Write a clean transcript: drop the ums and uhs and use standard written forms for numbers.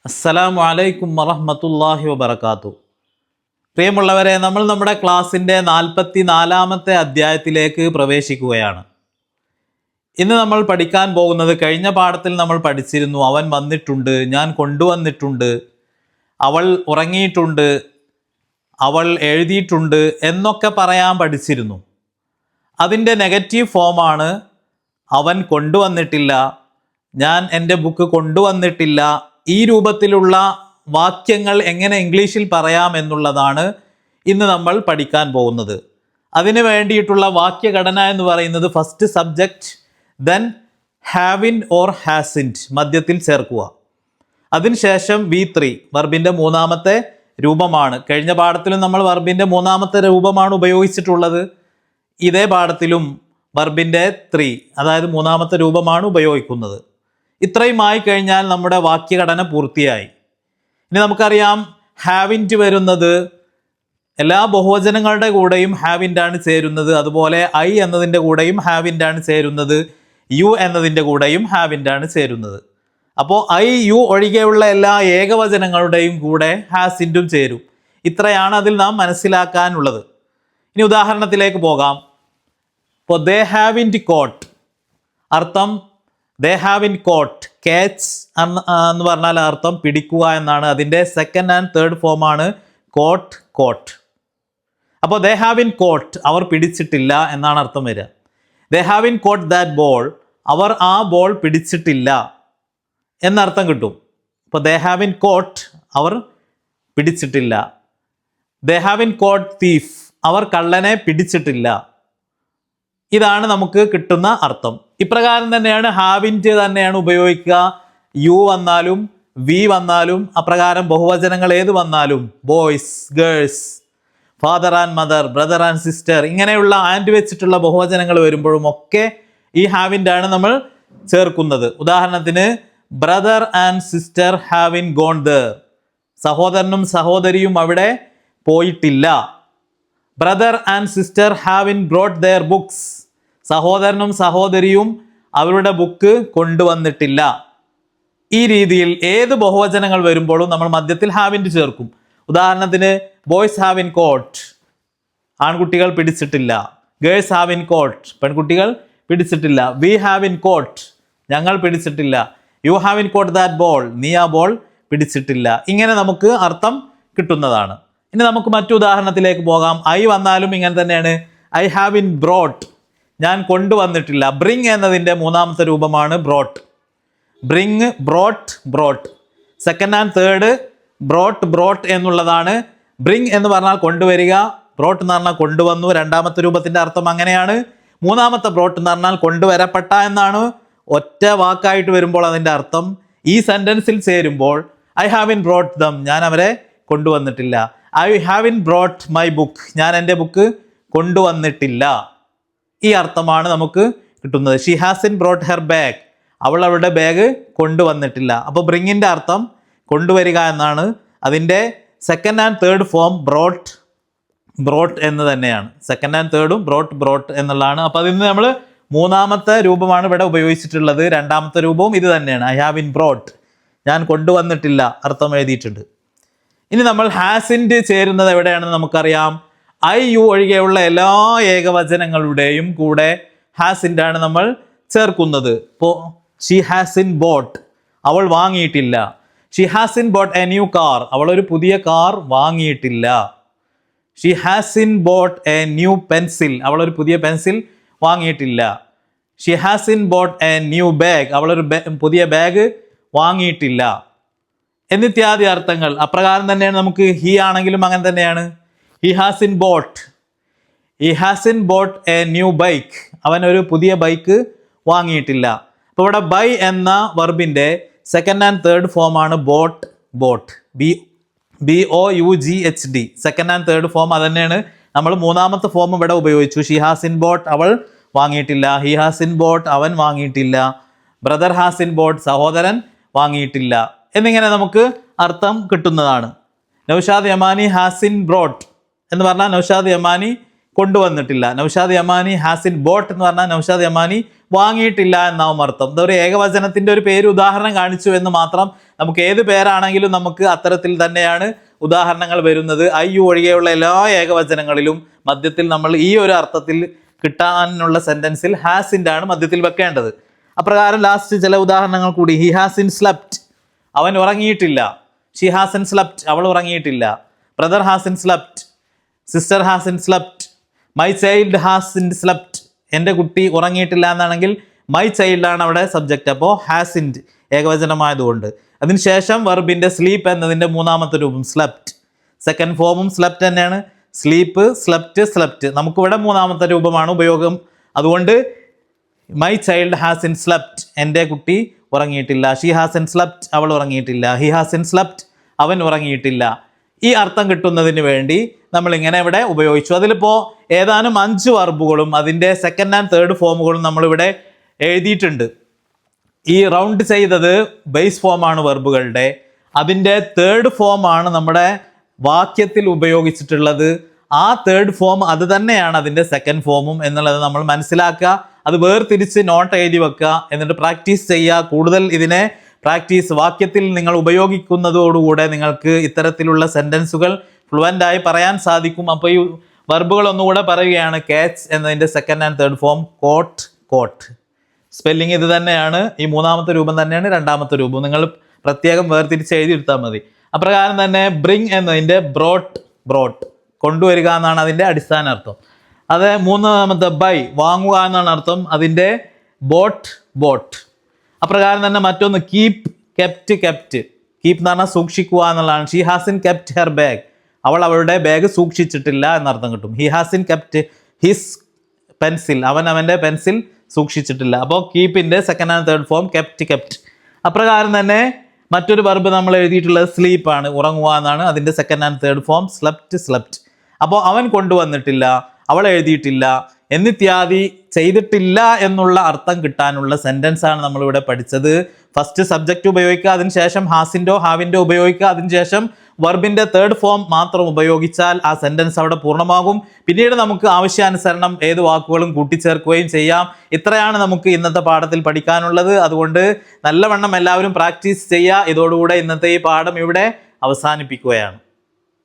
അസ്സലാമു അലൈക്കും വറഹ്മത്തുള്ളാഹി വബറകാതുഹു. പ്രിയമുള്ളവരെ, നമ്മൾ നമ്മുടെ ക്ലാസ്സിൻ്റെ 44-ാമത്തെ അധ്യായത്തിലേക്ക് പ്രവേശിക്കുകയാണ്. ഇന്ന് നമ്മൾ പഠിക്കാൻ പോകുന്നത്, കഴിഞ്ഞ പാഠത്തിൽ നമ്മൾ പഠിച്ചിരുന്നു, അവൻ വന്നിട്ടുണ്ട്, ഞാൻ കൊണ്ടുവന്നിട്ടുണ്ട്, അവൾ ഉറങ്ങിയിട്ടുണ്ട്, അവൾ എഴുതിയിട്ടുണ്ട് എന്നൊക്കെ പറയാൻ പഠിച്ചിരുന്നു. അതിൻ്റെ നെഗറ്റീവ് ഫോമാണ് അവൻ കൊണ്ടുവന്നിട്ടില്ല, ഞാൻ എൻ്റെ ബുക്ക് കൊണ്ടുവന്നിട്ടില്ല. ഈ രൂപത്തിലുള്ള വാക്യങ്ങൾ എങ്ങനെ ഇംഗ്ലീഷിൽ പറയാം എന്നുള്ളതാണ് ഇന്ന് നമ്മൾ പഠിക്കാൻ പോകുന്നത്. അതിന് വേണ്ടിയിട്ടുള്ള വാക്യഘടന എന്ന് പറയുന്നത് first subject, then ഹാവിൻ or hasn't മധ്യത്തിൽ ചേർക്കുക. അതിനുശേഷം V3 വെർബിൻ്റെ മൂന്നാമത്തെ രൂപമാണ്. കഴിഞ്ഞ പാഠത്തിലും നമ്മൾ വെർബിൻ്റെ മൂന്നാമത്തെ രൂപമാണ് ഉപയോഗിച്ചിട്ടുള്ളത്. ഇതേ പാഠത്തിലും വെർബിൻ്റെ 3 അതായത് മൂന്നാമത്തെ രൂപമാണ് ഉപയോഗിക്കുന്നത്. ഇത്രയുമായി കഴിഞ്ഞാൽ നമ്മുടെ വാക്യഘടന പൂർത്തിയായി. ഇനി നമുക്കറിയാം, ഹാവിൻറ്റ് വരുന്നത് എല്ലാ ബഹുവചനങ്ങളുടെ കൂടെയും ഹാവിൻ്റാണ് ചേരുന്നത്. അതുപോലെ ഐ എന്നതിൻ്റെ കൂടെയും ഹാവിൻ്റാണ് ചേരുന്നത്. യു എന്നതിൻ്റെ കൂടെയും ഹാവിൻ്റാണ് ചേരുന്നത്. അപ്പോൾ ഐ യു ഒഴികെയുള്ള എല്ലാ ഏകവചനങ്ങളുടെയും കൂടെ ഹാസിൻറ്റും ചേരും. ഇത്രയാണ് അതിൽ നാം മനസ്സിലാക്കാനുള്ളത്. ഇനി ഉദാഹരണത്തിലേക്ക് പോകാം. ഇപ്പോൾ ദേ ഹാവിൻറ്റ് കോട്ട്, അർത്ഥം ദേ ഹാവിൻ കോട്ട്, ക്യാച്ച് എന്ന് പറഞ്ഞാൽ അർത്ഥം പിടിക്കുക എന്നാണ്. അതിൻ്റെ സെക്കൻഡ് ആൻഡ് തേർഡ് ഫോമാണ് കോട്ട്, കോട്ട്. അപ്പോൾ ദേ ഹാവിൻ കോട്ട്, അവർ പിടിച്ചിട്ടില്ല എന്നാണ് അർത്ഥം വരിക. They haven't caught that ball, അവർ ആ ബോൾ പിടിച്ചിട്ടില്ല എന്നർത്ഥം കിട്ടും. അപ്പോൾ ദേ ഹാവിൻ കോട്ട്, അവർ പിടിച്ചിട്ടില്ല. ദേ ഹാവിൻ കോട്ട് തീഫ്, അവർ കള്ളനെ പിടിച്ചിട്ടില്ല. ഇതാണ് നമുക്ക് കിട്ടുന്ന അർത്ഥം. ഇപ്രകാരം തന്നെയാണ് ഹാവിൻറ്റ് തന്നെയാണ് ഉപയോഗിക്കുക. യു വന്നാലും വി വന്നാലും അപ്രകാരം ബഹുവചനങ്ങൾ ഏത് വന്നാലും, boys, girls, father and mother, brother and sister, ഇങ്ങനെയുള്ള ആൻഡ് വെച്ചിട്ടുള്ള ബഹുവചനങ്ങൾ വരുമ്പോഴും ഒക്കെ ഈ ഹാവിൻ്റാണ് നമ്മൾ ചേർക്കുന്നത്. ഉദാഹരണത്തിന്, brother and sister haven't gone there, സഹോദരനും സഹോദരിയും അവിടെ പോയിട്ടില്ല. Brother and sister haven't brought their books, സഹോദരനും സഹോദരിയും അവരുടെ ബുക്ക് കൊണ്ടുവന്നിട്ടില്ല. ഈ രീതിയിൽ ഏത് ബഹുവചനങ്ങൾ വരുമ്പോഴും നമ്മൾ മധ്യത്തിൽ ഹാവിൻറ്റ് ചേർക്കും. ഉദാഹരണത്തിന്, ബോയ്സ് ഹാവിൻ കോട്ട്, ആൺകുട്ടികൾ പിടിച്ചിട്ടില്ല. ഗേൾസ് ഹാവിൻ കോട്ട്, പെൺകുട്ടികൾ പിടിച്ചിട്ടില്ല. വി ഹാവിൻ കോട്ട്, ഞങ്ങൾ പിടിച്ചിട്ടില്ല. You haven't caught that ball, നീ ആ ബോൾ പിടിച്ചിട്ടില്ല. ഇങ്ങനെ നമുക്ക് അർത്ഥം കിട്ടുന്നതാണ്. ഇനി നമുക്ക് മറ്റു ഉദാഹരണത്തിലേക്ക് പോകാം. ഐ വന്നാലും ഇങ്ങനെ തന്നെയാണ്. ഐ ഹാവിൻ ബ്രോട്ട്, ഞാൻ കൊണ്ടുവന്നിട്ടില്ല. ബ്രിങ് എന്നതിൻ്റെ മൂന്നാമത്തെ രൂപമാണ് brought. Bring, brought, brought. Second and third brought, brought എന്നുള്ളതാണ്. ബ്രിങ് എന്ന് പറഞ്ഞാൽ കൊണ്ടുവരിക, ബ്രോട്ട് എന്ന് പറഞ്ഞാൽ കൊണ്ടുവന്നു, രണ്ടാമത്തെ രൂപത്തിൻ്റെ അർത്ഥം അങ്ങനെയാണ്. മൂന്നാമത്തെ ബ്രോട്ട് എന്ന് പറഞ്ഞാൽ കൊണ്ടുവരപ്പെട്ട എന്നാണ്. ഒറ്റ വാക്കായിട്ട് വരുമ്പോൾ അതിൻ്റെ അർത്ഥം ഈ സെൻറ്റൻസിൽ ചേരുമ്പോൾ ഐ ഹാവിൻ ബ്രോട്ട് ദം, ഞാൻ അവരെ കൊണ്ടുവന്നിട്ടില്ല. I haven't brought my book, ഞാൻ എൻ്റെ ബുക്ക് കൊണ്ടുവന്നിട്ടില്ല. ഈ അർത്ഥമാണ് നമുക്ക് കിട്ടുന്നത്. She hasn't brought her bag, അവൾ അവളുടെ ബാഗ് കൊണ്ടുവന്നിട്ടില്ല. അപ്പോൾ ബ്രിങ്ങിൻ്റെ അർത്ഥം കൊണ്ടുവരിക എന്നാണ്. അതിൻ്റെ second and third form brought, brought എന്ന് തന്നെയാണ്. സെക്കൻഡ് ആൻഡ് തേർഡും ബ്രോട്ട്, ബ്രോട്ട് എന്നുള്ളതാണ്. അപ്പോൾ അതിൽ നിന്ന് നമ്മൾ മൂന്നാമത്തെ രൂപമാണ് ഇവിടെ ഉപയോഗിച്ചിട്ടുള്ളത്. രണ്ടാമത്തെ രൂപവും ഇത് തന്നെയാണ്. ഐ ഹാവ് ഇൻ ബ്രോട്ട്, ഞാൻ കൊണ്ടുവന്നിട്ടില്ല അർത്ഥം എഴുതിയിട്ടുണ്ട്. ഇനി നമ്മൾ ഹാസിൻറ്റ് ചേരുന്നത് എവിടെയാണെന്ന് നമുക്കറിയാം. ഐ യു ഒഴികെയുള്ള എല്ലാ ഏകവചനങ്ങളുടെയും കൂടെ ഹാസിൻ്റാണ് നമ്മൾ ചേർക്കുന്നത്. ഇപ്പോൾ ഷീ ഹാസിൻ ബോട്ട്, അവൾ വാങ്ങിയിട്ടില്ല. She hasn't bought a new car, അവൾ ഒരു പുതിയ കാർ വാങ്ങിയിട്ടില്ല. She hasn't bought a new pencil, അവൾ ഒരു പുതിയ പെൻസിൽ വാങ്ങിയിട്ടില്ല. She hasn't bought a new bag, അവളൊരു പുതിയ ബാഗ് വാങ്ങിയിട്ടില്ല എന്നിത്യാദി അർത്ഥങ്ങൾ. അപ്രകാരം തന്നെയാണ് നമുക്ക് ഹി ആണെങ്കിലും അങ്ങനെ തന്നെയാണ്. He hasn't bought, he hasn't bought a new bike, അവൻ ഒരു പുതിയ ബൈക്ക് വാങ്ങിയിട്ടില്ല. അപ്പോൾ ഇവിടെ ബൈ എന്ന വെർബിൻ്റെ സെക്കൻഡ് ആൻഡ് തേർഡ് ഫോമാണ് bought, bought, BOUGHD. Second and third form അത് തന്നെയാണ്. നമ്മൾ മൂന്നാമത്തെ ഫോം ഇവിടെ ഉപയോഗിച്ചു. ഷി ഹാസിൻ ബോട്ട്, അവൾ വാങ്ങിയിട്ടില്ല. ഹി ഹാസിൻ ബോട്ട്, അവൻ വാങ്ങിയിട്ടില്ല. ബ്രദർ ഹാസിൻ ബോട്ട്, സഹോദരൻ വാങ്ങിയിട്ടില്ല എന്നിങ്ങനെ നമുക്ക് അർത്ഥം കിട്ടുന്നതാണ്. നൗഷാദ് യമാനി ഹാസിൻ ബ്രോട്ട് എന്ന് പറഞ്ഞാൽ നൗഷാദ് യമാനി കൊണ്ടുവന്നിട്ടില്ല. നൗഷാദ് യമാനി ഹാസിൻ ബോട്ട് എന്ന് പറഞ്ഞാൽ നൗഷാദ് യമാനി വാങ്ങിയിട്ടില്ല എന്നാവും അർത്ഥം. എന്താ ഒരു ഏകവചനത്തിന്റെ ഒരു പേര് ഉദാഹരണം കാണിച്ചു എന്ന് മാത്രം. നമുക്ക് ഏത് പേരാണെങ്കിലും നമുക്ക് അത്തരത്തിൽ തന്നെയാണ് ഉദാഹരണങ്ങൾ വരുന്നത്. ഐ ഒഴികെയുള്ള എല്ലാ ഏകവചനങ്ങളിലും മധ്യത്തിൽ നമ്മൾ ഈ ഒരു അർത്ഥത്തിൽ കിട്ടാനുള്ള സെന്റൻസിൽ ഹാസിൻ്റെ ആണ് മധ്യത്തിൽ വെക്കേണ്ടത്. അപ്രകാരം ലാസ്റ്റ് ചില ഉദാഹരണങ്ങൾ കൂടി. ഹി ഹാസിൻ സ്ലപ്റ്റ്, അവൻ ഉറങ്ങിയിട്ടില്ല. ഷി ഹാസിൻ സ്ലപ്റ്റ്, അവൾ ഉറങ്ങിയിട്ടില്ല. Brother hasn't slept, sister hasn't slept, my child hasn't slept, എൻ്റെ കുട്ടി ഉറങ്ങിയിട്ടില്ല എന്നാണെങ്കിൽ മൈ ചൈൽഡ് ആണ് അവിടെ സബ്ജക്റ്റ്. അപ്പോൾ ഹാസിൻഡ് ഏകവചനമായതുകൊണ്ട്. അതിനുശേഷം വെർബിൻ്റെ സ്ലീപ്പ് എന്നതിൻ്റെ മൂന്നാമത്തെ രൂപം സ്ലപ്റ്റ്. സെക്കൻഡ് ഫോമും സ്ലപ്റ്റ് തന്നെയാണ്. Sleep, slept, slept. നമുക്കിവിടെ മൂന്നാമത്തെ രൂപമാണ് ഉപയോഗം. അതുകൊണ്ട് മൈ ചൈൽഡ് ഹാസിൻ സ്ലപ്റ്റ്, എൻ്റെ കുട്ടി ഉറങ്ങിയിട്ടില്ല. ഷീ ഹാസിൻ സ്ലപ്റ്റ്, അവൾ ഉറങ്ങിയിട്ടില്ല. ഹി ഹാസിൻ സ്ലപ്റ്റ്, അവൻ ഉറങ്ങിയിട്ടില്ല. ഈ അർത്ഥം കിട്ടുന്നതിന് വേണ്ടി നമ്മളിങ്ങനെ ഇവിടെ ഉപയോഗിച്ചു. അതിലിപ്പോൾ ഏതാനും 5 വർബുകളും അതിൻ്റെ സെക്കൻഡ് ആൻഡ് തേർഡ് ഫോമുകളും നമ്മളിവിടെ എഴുതിയിട്ടുണ്ട്. ഈ റൗണ്ട് ചെയ്തത് ബേസ് ഫോമാണ് വെർബുകളുടെ. അതിൻ്റെ തേർഡ് ഫോമാണ് നമ്മുടെ വാക്യത്തിൽ ഉപയോഗിച്ചിട്ടുള്ളത്. ആ തേർഡ് ഫോം അത് തന്നെയാണ് അതിൻ്റെ സെക്കൻഡ് ഫോമും എന്നുള്ളത് നമ്മൾ മനസ്സിലാക്കുക. അത് വേർതിരിച്ച് നോട്ട് എഴുതി വെക്കുക, എന്നിട്ട് പ്രാക്ടീസ് ചെയ്യുക. കൂടുതൽ ഇതിനെ പ്രാക്ടീസ് വാക്യത്തിൽ നിങ്ങൾ ഉപയോഗിക്കുന്നതോടുകൂടെ നിങ്ങൾക്ക് ഇത്തരത്തിലുള്ള സെൻറ്റൻസുകൾ ഫ്ലുവൻ്റായി പറയാൻ സാധിക്കും. അപ്പോൾ ഈ വെർബുകൾ ഒന്നുകൂടെ പറയുകയാണ്. കാച്ച് എന്നതിൻ്റെ second and third form caught, caught. Spelling ഇത് തന്നെയാണ്. ഈ മൂന്നാമത്തെ രൂപം തന്നെയാണ് രണ്ടാമത്തെ രൂപം. നിങ്ങൾ പ്രത്യേകം വേർതിരിച്ച് എഴുതി എടുത്താൽ മതി. അപ്രകാരം തന്നെ ബ്രിങ് എന്നതിൻ്റെ ബ്രോട്ട്, ബ്രോട്ട് കൊണ്ടുവരിക എന്നാണ് അതിൻ്റെ അടിസ്ഥാന അർത്ഥം. അത് മൂന്നാമത്തെ ബൈ വാങ്ങുക എന്നാണ് അർത്ഥം. അതിൻ്റെ ബോട്ട്, ബോട്ട്. അപ്രകാരം തന്നെ മറ്റൊന്ന് കീപ്പ്, കെപ്റ്റ്, കെപ്റ്റ്. കീപ്പ് എന്ന് പറഞ്ഞാൽ സൂക്ഷിക്കുക എന്നുള്ളതാണ്. She hasn't kept her bag, അവൾ അവളുടെ ബാഗ് സൂക്ഷിച്ചിട്ടില്ല എന്നർത്ഥം കിട്ടും. He hasn't kept his pencil, അവൻ അവൻ്റെ പെൻസിൽ സൂക്ഷിച്ചിട്ടില്ല. അപ്പോൾ കീപ്പിൻ്റെ second and third form kept, kept. അപ്രകാരം തന്നെ മറ്റൊരു വെർബ് നമ്മൾ എഴുതിയിട്ടുള്ളത് സ്ലീപ്പാണ്, ഉറങ്ങുക എന്നാണ്. അതിൻ്റെ second and third form slept, slept. അപ്പോൾ അവൻ കൊണ്ടുവന്നിട്ടില്ല, അവൾ എഴുതിയിട്ടില്ല എന്നിത്യാദി ചെയ്തിട്ടില്ല എന്നുള്ള അർത്ഥം കിട്ടാനുള്ള സെൻറ്റൻസ് ആണ് നമ്മളിവിടെ പഠിച്ചത്. ഫസ്റ്റ് സബ്ജക്റ്റ് ഉപയോഗിക്കുക, അതിനുശേഷം ഹാസിൻ്റോ ഹാവിൻ്റോ ഉപയോഗിക്കുക, അതിനുശേഷം വെർബിൻ്റെ തേർഡ് ഫോം മാത്രം ഉപയോഗിച്ചാൽ ആ സെൻറ്റൻസ് അവിടെ പൂർണ്ണമാകും. പിന്നീട് നമുക്ക് ആവശ്യാനുസരണം ഏത് വാക്കുകളും കൂട്ടിച്ചേർക്കുകയും ചെയ്യാം. ഇത്രയാണ് നമുക്ക് ഇന്നത്തെ പാഠത്തിൽ പഠിക്കാനുള്ളത്. അതുകൊണ്ട് നല്ലവണ്ണം എല്ലാവരും പ്രാക്ടീസ് ചെയ്യുക. ഇതോടുകൂടെ ഇന്നത്തെ ഈ പാഠം ഇവിടെ അവസാനിപ്പിക്കുകയാണ്.